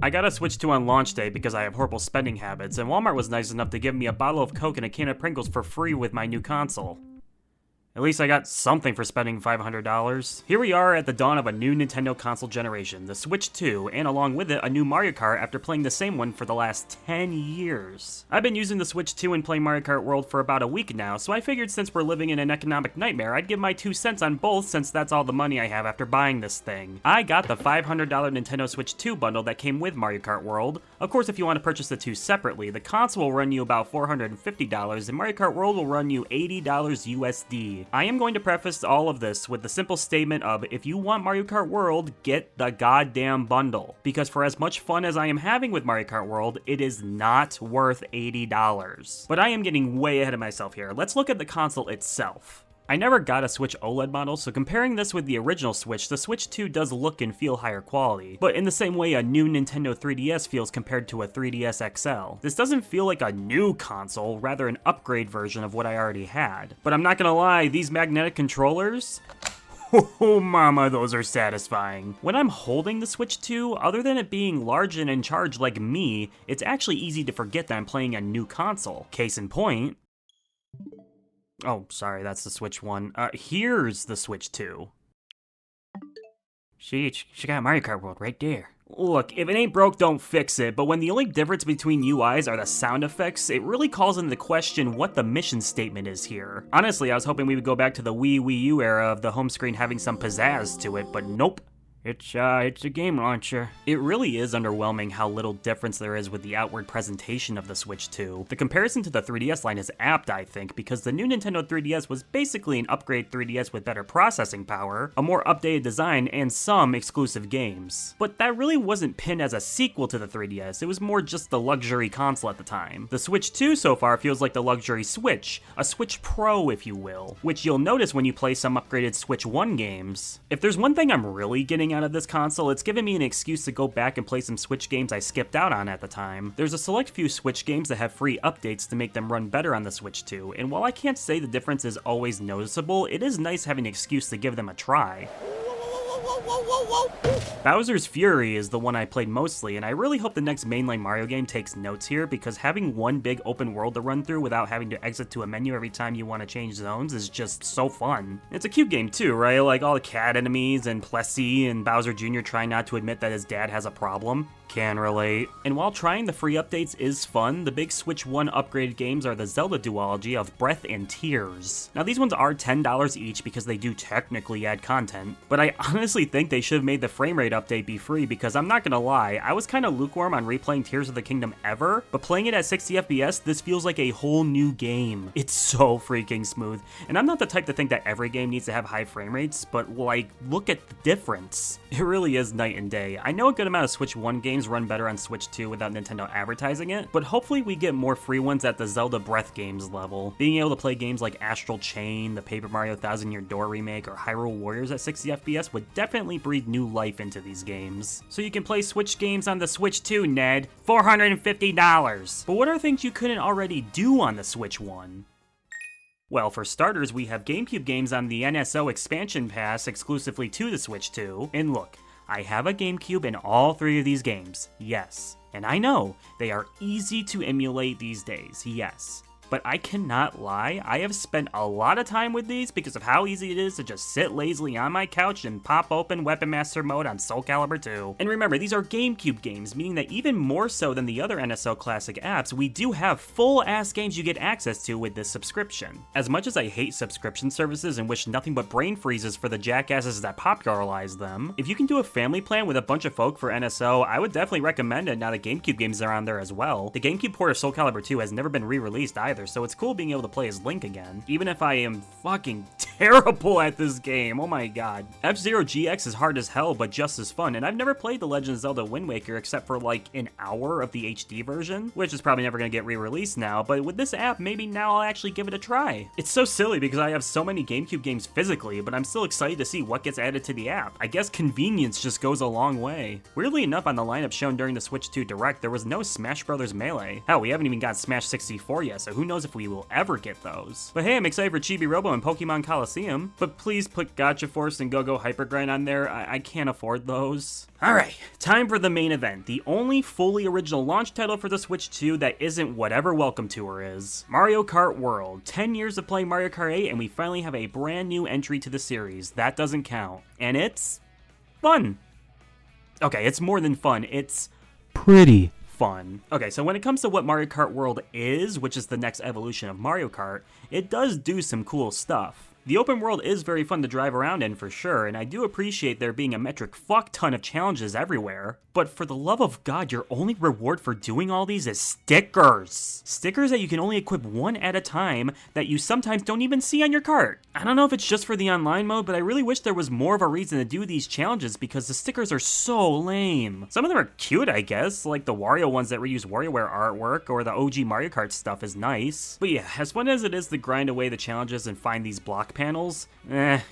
I got a Switch 2 on launch day because I have horrible spending habits, and Walmart was nice enough to give me a bottle of Coke and a can of Pringles for free with my new console. At least I got something for spending $500. Here we are at the dawn of a new Nintendo console generation, the Switch 2, and along with it, a new Mario Kart after playing the same one for the last 10 years. I've been using the Switch 2 and playing Mario Kart World for about a week now, so I figured since we're living in an economic nightmare, I'd give my 2 cents on both since that's all the money I have after buying this thing. I got the $500 Nintendo Switch 2 bundle that came with Mario Kart World. Of course, if you want to purchase the two separately, the console will run you about $450 and Mario Kart World will run you $80 USD. I am going to preface all of this with the simple statement of, if you want Mario Kart World, get the goddamn bundle. Because for as much fun as I am having with Mario Kart World, it is not worth $80. But I am getting way ahead of myself here. Let's look at the console itself. I never got a Switch OLED model, so comparing this with the original Switch, the Switch 2 does look and feel higher quality, but in the same way a new Nintendo 3DS feels compared to a 3DS XL. This doesn't feel like a new console, rather an upgrade version of what I already had. But I'm not gonna lie, these magnetic controllers, oh mama, those are satisfying. When I'm holding the Switch 2, other than it being large and in charge like me, it's actually easy to forget that I'm playing a new console. Case in point, oh, sorry, that's the Switch 1. Here's the Switch 2. She got Mario Kart World right there. Look, if it ain't broke, don't fix it, but when the only difference between UIs are the sound effects, it really calls into question what the mission statement is here. Honestly, I was hoping we would go back to the Wii U era of the home screen having some pizzazz to it, but nope. It's a game launcher. It really is underwhelming how little difference there is with the outward presentation of the Switch 2. The comparison to the 3DS line is apt, I think, because the new Nintendo 3DS was basically an upgrade 3DS with better processing power, a more updated design, and some exclusive games. But that really wasn't pinned as a sequel to the 3DS, it was more just the luxury console at the time. The Switch 2 so far feels like the luxury Switch, a Switch Pro if you will, which you'll notice when you play some upgraded Switch 1 games. If there's one thing I'm really getting out of this console, it's given me an excuse to go back and play some Switch games I skipped out on at the time. There's a select few Switch games that have free updates to make them run better on the Switch 2, and while I can't say the difference is always noticeable, it is nice having an excuse to give them a try. Bowser's Fury is the one I played mostly, and I really hope the next mainline Mario game takes notes here, because having one big open world to run through without having to exit to a menu every time you want to change zones is just so fun. It's a cute game too, right? Like all the cat enemies and Plessy and Bowser Jr. trying not to admit that his dad has a problem. Can relate. And while trying the free updates is fun, the big Switch 1 upgraded games are the Zelda duology of Breath and Tears. Now these ones are $10 each because they do technically add content, but I honestly think they should have made the frame rate update be free because I'm not gonna lie, I was kinda lukewarm on replaying Tears of the Kingdom ever, but playing it at 60 FPS, this feels like a whole new game. It's so freaking smooth, and I'm not the type to think that every game needs to have high frame rates, but like, look at the difference. It really is night and day. I know a good amount of Switch 1 games run better on Switch 2 without Nintendo advertising it, but hopefully we get more free ones at the Zelda Breath games level. Being able to play games like Astral Chain, the Paper Mario Thousand Year Door remake, or Hyrule Warriors at 60 FPS would definitely breathe new life into these games. So you can play Switch games on the Switch 2, Ned. $450. But what are things you couldn't already do on the Switch 1? Well, for starters, we have GameCube games on the NSO expansion pass exclusively to the Switch 2, and look, I have a GameCube in all 3 of these games, yes. And I know, they are easy to emulate these days, yes. But I cannot lie, I have spent a lot of time with these because of how easy it is to just sit lazily on my couch and pop open Weapon Master mode on Soul Calibur 2. And remember, these are GameCube games, meaning that even more so than the other NSO Classic apps, we do have full-ass games you get access to with this subscription. As much as I hate subscription services and wish nothing but brain freezes for the jackasses that popularized them, if you can do a family plan with a bunch of folk for NSO, I would definitely recommend it now that GameCube games are on there as well. The GameCube port of Soul Calibur 2 has never been re-released either, so it's cool being able to play as Link again, even if I am fucking terrible at this game, oh my god. F-Zero GX is hard as hell, but just as fun, and I've never played The Legend of Zelda Wind Waker except for like an hour of the HD version, which is probably never gonna get re-released now, but with this app, maybe now I'll actually give it a try. It's so silly because I have so many GameCube games physically, but I'm still excited to see what gets added to the app. I guess convenience just goes a long way. Weirdly enough, on the lineup shown during the Switch 2 Direct, there was no Smash Bros. Melee. Hell, we haven't even got Smash 64 yet, so who knows knows if we will ever get those. But hey, I'm excited for Chibi Robo and Pokemon Coliseum. But please put Gotcha Force and Go-Go Hyper Grind on there. I can't afford those. Alright, time for the main event. The only fully original launch title for the Switch 2 that isn't whatever Welcome Tour is. Mario Kart World. 10 years of playing Mario Kart 8 and we finally have a brand new entry to the series. That doesn't count. And it's fun. Okay, it's more than fun. It's pretty fun. Okay, so when it comes to what Mario Kart World is, which is the next evolution of Mario Kart, it does do some cool stuff. The open world is very fun to drive around in for sure, and I do appreciate there being a metric fuck ton of challenges everywhere. But for the love of God, your only reward for doing all these is stickers. Stickers that you can only equip one at a time that you sometimes don't even see on your cart. I don't know if it's just for the online mode, but I really wish there was more of a reason to do these challenges because the stickers are so lame. Some of them are cute, I guess, like the Wario ones that reuse WarioWare artwork, or the OG Mario Kart stuff is nice. But yeah, as fun as it is to grind away the challenges and find these block panels,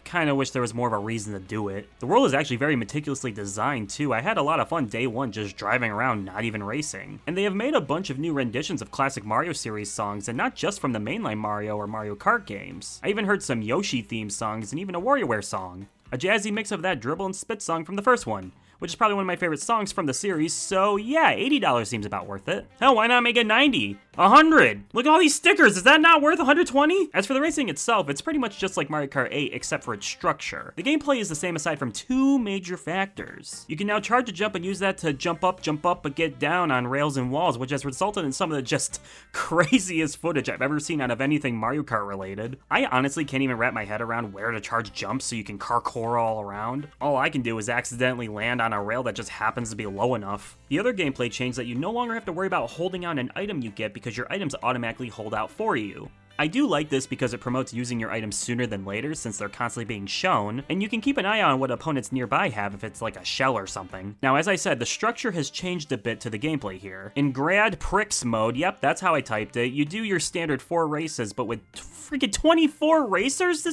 kinda wish there was more of a reason to do it. The world is actually very meticulously designed too. I had a lot of fun day one just driving around, not even racing. And they have made a bunch of new renditions of classic Mario series songs, and not just from the mainline Mario or Mario Kart games. I even heard some Yoshi themed songs and even a WarioWare song. A jazzy mix of that dribble and spit song from the first one, which is probably one of my favorite songs from the series, so yeah, $80 seems about worth it. Hell, why not make it 90? 100! Look at all these stickers, is that not worth 120? As for the racing itself, it's pretty much just like Mario Kart 8 except for its structure. The gameplay is the same aside from two major factors. You can now charge a jump and use that to jump up, but get down on rails and walls, which has resulted in some of the just craziest footage I've ever seen out of anything Mario Kart related. I honestly can't even wrap my head around where to charge jumps so you can parkour all around. All I can do is accidentally land on a rail that just happens to be low enough. The other gameplay change that you no longer have to worry about holding out an item you get because your items automatically hold out for you. I do like this because it promotes using your items sooner than later since they're constantly being shown, and you can keep an eye on what opponents nearby have if it's like a shell or something. Now, as I said, the structure has changed a bit to the gameplay here. In Grad Pricks mode, yep, that's how I typed it, you do your standard 4 races, but with freaking 24 racers?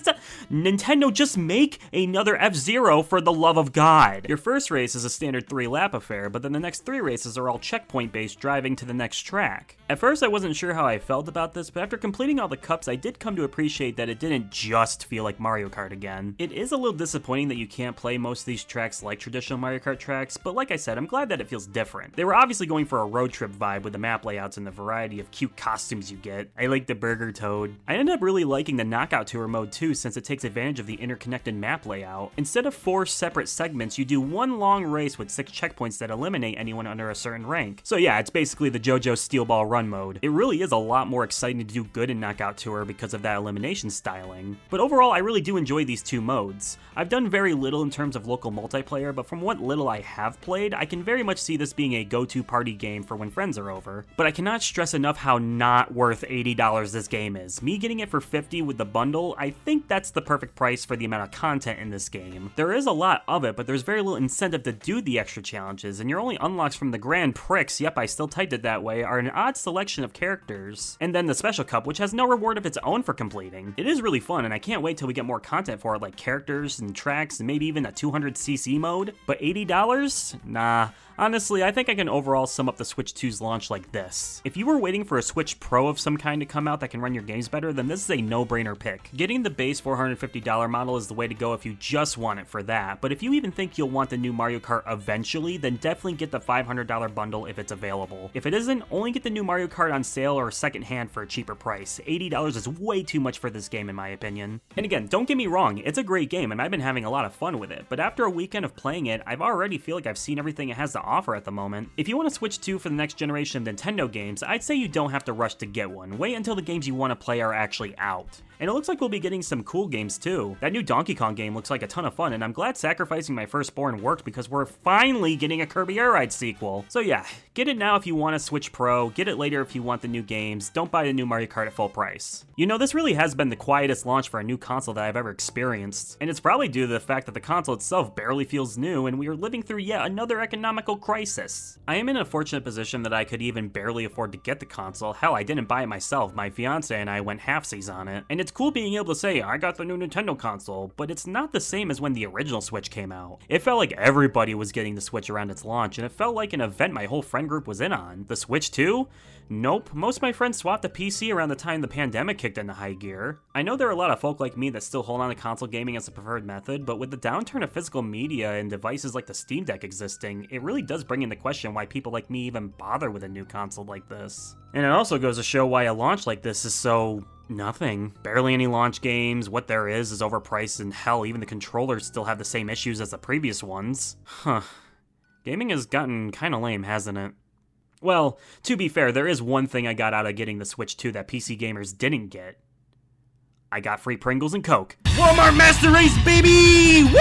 Nintendo, just make another F-Zero for the love of God. Your first race is a standard 3-lap affair, but then the next 3 races are all checkpoint-based driving to the next track. At first, I wasn't sure how I felt about this, but after completing all the cups, I did come to appreciate that it didn't just feel like Mario Kart again. It is a little disappointing that you can't play most of these tracks like traditional Mario Kart tracks, but like I said, I'm glad that it feels different. They were obviously going for a road trip vibe with the map layouts and the variety of cute costumes you get. I like the Burger Toad. I ended up really liking the Knockout Tour mode too, since it takes advantage of the interconnected map layout. Instead of 4 separate segments, you do one long race with 6 checkpoints that eliminate anyone under a certain rank. So yeah, it's basically the JoJo Steel Ball Run mode. It really is a lot more exciting to do good in Knockout Tour because of that elimination styling. But overall, I really do enjoy these 2 modes. I've done very little in terms of local multiplayer, but from what little I have played, I can very much see this being a go-to party game for when friends are over. But I cannot stress enough how not worth $80 this game is. Me getting it for $50 with the bundle, I think that's the perfect price for the amount of content in this game. There is a lot of it, but there's very little incentive to do the extra challenges, and your only unlocks from the Grand Prix, yep, I still typed it that way, are an odd selection of characters. And then the Special Cup, which has no reward of its own for completing. It is really fun, and I can't wait till we get more content for it, like characters and tracks, and maybe even a 200cc mode. But $80? Nah. Honestly, I think I can overall sum up the Switch 2's launch like this. If you were waiting for a Switch Pro of some kind to come out that can run your games better, then this is a no-brainer pick. Getting the base $450 model is the way to go if you just want it for that, but if you even think you'll want the new Mario Kart eventually, then definitely get the $500 bundle if it's available. If it isn't, only get the new Mario Kart on sale or secondhand for a cheaper price. $80 is way too much for this game in my opinion. And again, don't get me wrong, it's a great game and I've been having a lot of fun with it, but after a weekend of playing it, I've already feel like I've seen everything it has to offer at the moment. If you want to Switch 2 for the next generation of Nintendo games, I'd say you don't have to rush to get one. Wait until the games you want to play are actually out. And it looks like we'll be getting some cool games too. That new Donkey Kong game looks like a ton of fun, and I'm glad sacrificing my firstborn worked because we're finally getting a Kirby Air Ride sequel. So yeah, get it now if you want a Switch Pro, get it later if you want the new games, don't buy the new Mario Kart at full price. You know, this really has been the quietest launch for a new console that I've ever experienced, and it's probably due to the fact that the console itself barely feels new and we are living through yet another economical crisis. I am in a fortunate position that I could even barely afford to get the console. Hell, I didn't buy it myself, my fiance and I went halfsies on it, and it's cool being able to say, I got the new Nintendo console, but it's not the same as when the original Switch came out. It felt like everybody was getting the Switch around its launch, and it felt like an event my whole friend group was in on. The Switch 2? Nope, most of my friends swapped the PC around the time the pandemic kicked into high gear. I know there are a lot of folk like me that still hold on to console gaming as the preferred method, but with the downturn of physical media and devices like the Steam Deck existing, it really does bring into question why people like me even bother with a new console like this. And it also goes to show why a launch like this is so... nothing. Barely any launch games, what there is overpriced, and hell, even the controllers still have the same issues as the previous ones. Huh. Gaming has gotten kinda lame, hasn't it? Well, to be fair, there is one thing I got out of getting the Switch 2 that PC gamers didn't get. I got free Pringles and Coke. Walmart Master Race, baby! Woo!